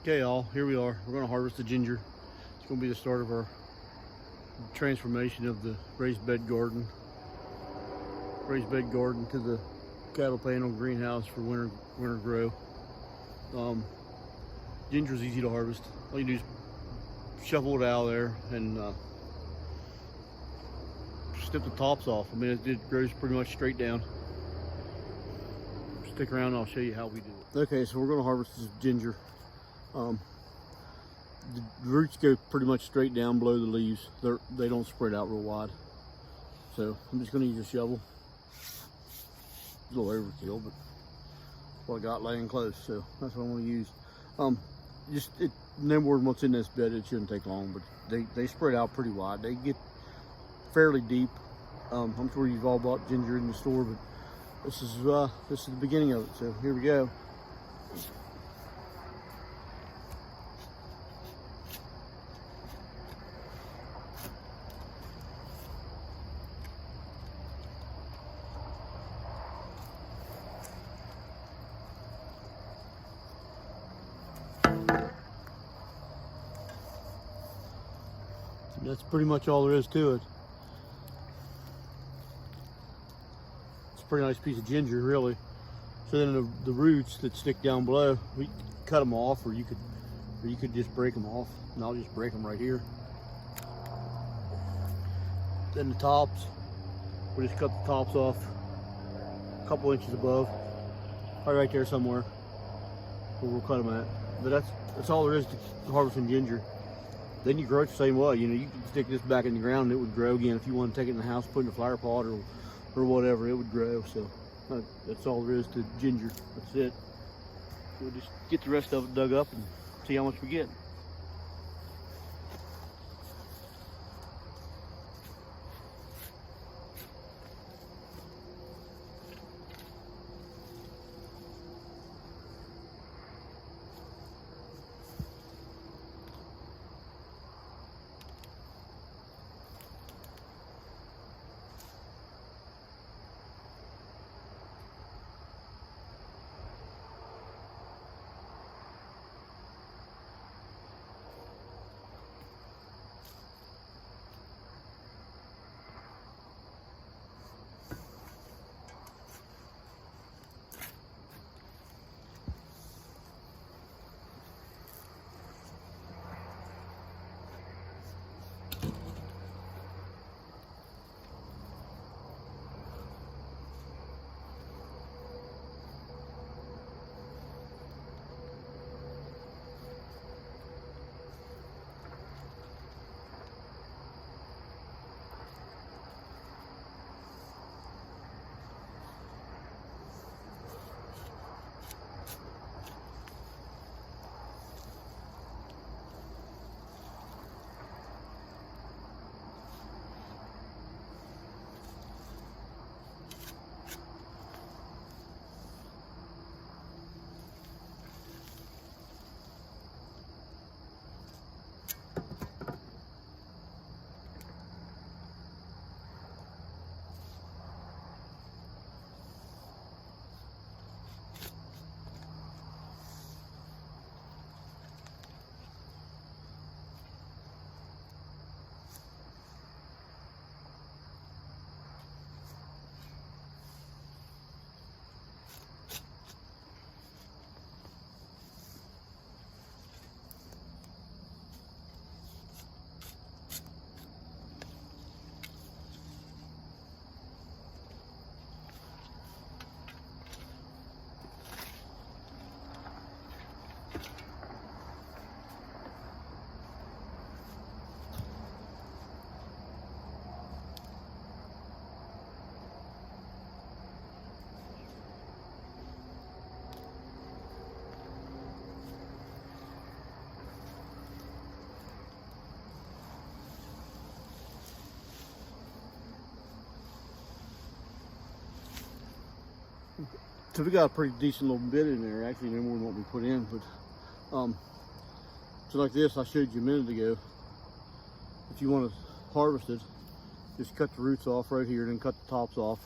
Okay, y'all, here we are. We're going to harvest the ginger. It's going to be the start of our transformation of the raised bed garden to the cattle panel greenhouse for winter grow. Ginger is easy to harvest. All you do is shovel it out of there and snip the tops off. I mean, it grows pretty much straight down. Stick around and I'll show you how we do it. Okay, so we're going to harvest this ginger. The roots go pretty much straight down below the leaves. They don't spread out real wide. So I'm just going to use a shovel. A little overkill, but what I got laying close, so that's what I'm going to use. No more than what's in this bed. It shouldn't take long, but they spread out pretty wide. They get fairly deep. I'm sure you've all bought ginger in the store, but this is the beginning of it. So here we go. That's pretty much all there is to it. It's a pretty nice piece of ginger, really. So then the roots that stick down below, we cut them off, or you could just break them off. And I'll just break them right here. Then the tops, we just cut the tops off a couple inches above, probably right there somewhere where we'll cut them at. But that's all there is to harvesting ginger. Then you grow it the same way. You know, you can stick this back in the ground and it would grow again. If you want to take it in the house, put it in a flower pot or whatever, it would grow. So that's all there is to ginger. That's it. We'll just get the rest of it dug up and see how much we get. So we got a pretty decent little bit in there, actually no more than what we put in, but so like this I showed you a minute ago, if you want to harvest it, just cut the roots off right here and then cut the tops off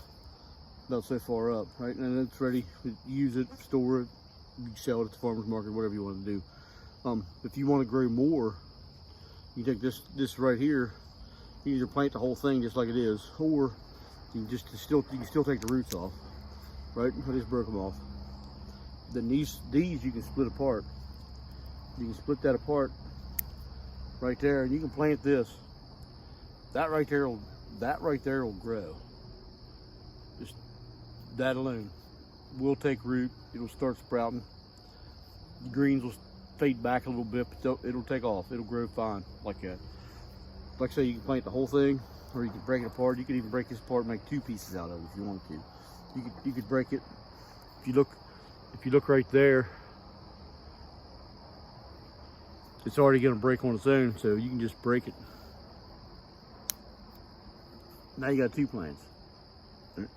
about so far up, right? And then it's ready. Use it, store it, you can sell it at the farmer's market, whatever you want to do. If you want to grow more, you take this right here. You either plant the whole thing just like it is, or you can still take the roots off. Right? I just broke them off. Then these you can split apart. You can split that apart right there, and you can plant this. That right there will grow. Just that alone will take root. It'll start sprouting. The greens will fade back a little bit, but it'll take off. It'll grow fine like that. Like I say, you can plant the whole thing, or you can break it apart. You could even break this apart and make 2 pieces out of it if you wanted to. You could break it. If you look right there, it's already going to break on its own, so you can just break it. Now you got 2 plants,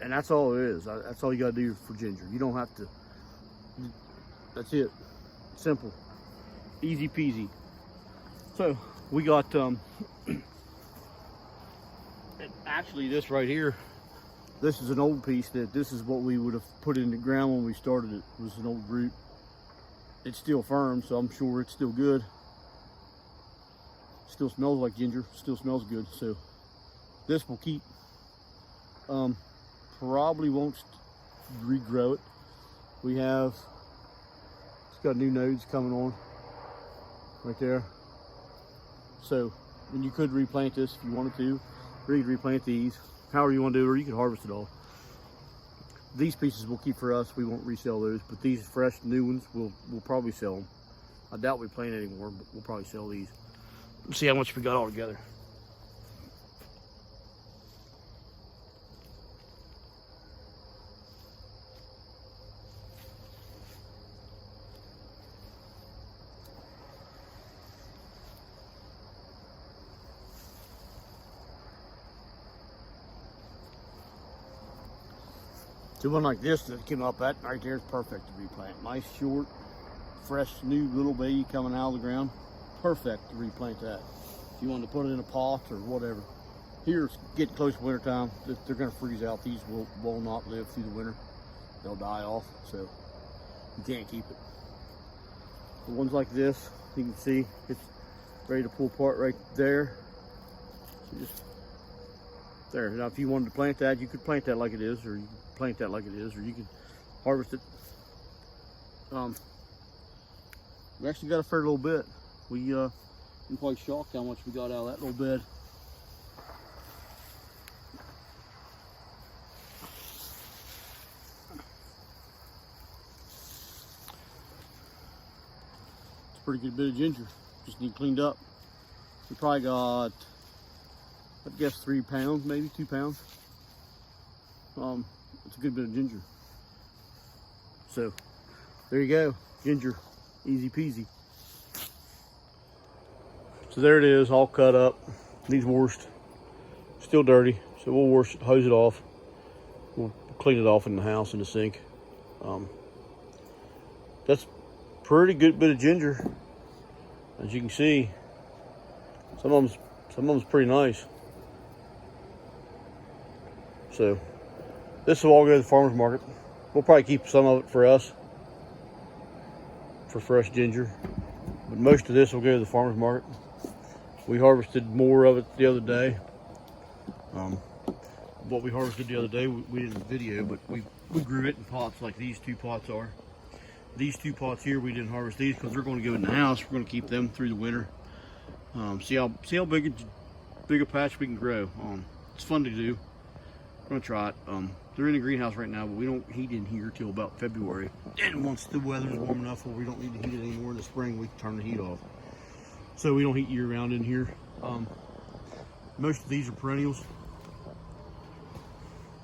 and that's all it is. That's all you got to do for ginger. You don't have to. That's it. Simple, easy peasy. So we got actually this right here. This is an old piece this is what we would have put in the ground when we started it. It was an old root. It's still firm, so I'm sure it's still good. Still smells like ginger, still smells good. So this will keep. Probably won't regrow it. It's got new nodes coming on right there. So, and you could replant this if you wanted to, or you could replant these. However you want to do it, or you can harvest it all. These pieces we'll keep for us. We won't resell those, but these fresh new ones we'll probably sell them. I doubt we plant anymore, but we'll probably sell these. Let's see how much we got all together. So one like this that came up, that right there is perfect to replant. Nice, short, fresh, new little baby coming out of the ground. Perfect to replant that. If you want to put it in a pot or whatever. Here it's getting close to winter time. They're going to freeze out. These will not live through the winter. They'll die off, so you can't keep it. The ones like this, you can see it's ready to pull apart right there. So just there. Now if you wanted to plant that, you could plant that like it is, or you can plant that like it is, or you can harvest it. We actually got a fair little bit. I'm quite shocked how much we got out of that little bed. It's a pretty good bit of ginger. Just need cleaned up. We probably got, I'd guess 3 pounds, maybe 2 pounds. It's a good bit of ginger. So there you go, ginger, easy peasy. So there it is, all cut up. Needs washed, still dirty. So we'll wash it, hose it off. We'll clean it off in the house in the sink. That's pretty good bit of ginger. As you can see, some of them's pretty nice. So this will all go to the farmer's market. We'll probably keep some of it for us, for fresh ginger. But most of this will go to the farmer's market. We harvested more of it the other day. What we harvested the other day, we didn't video, but we grew it in pots like these 2 pots are. These 2 pots here, we didn't harvest these because they're going to go in the house. We're going to keep them through the winter. See how big a patch we can grow. It's fun to do. We're gonna try it. They're in the greenhouse right now, but we don't heat in here till about February. And once the weather's warm enough where we don't need to heat it anymore in the spring, we can turn the heat off. So we don't heat year round in here. Most of these are perennials.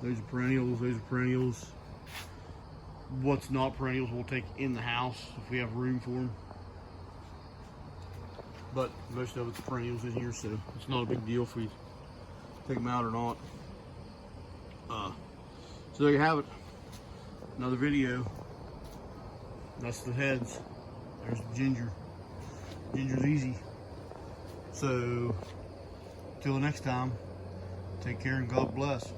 Those are perennials, those are perennials. What's not perennials we'll take in the house if we have room for them. But most of it's perennials in here, so it's not a big deal if we take them out or not. So there you have it. Another video. That's the heads. There's the ginger. Ginger's easy. So, till the next time, take care and God bless.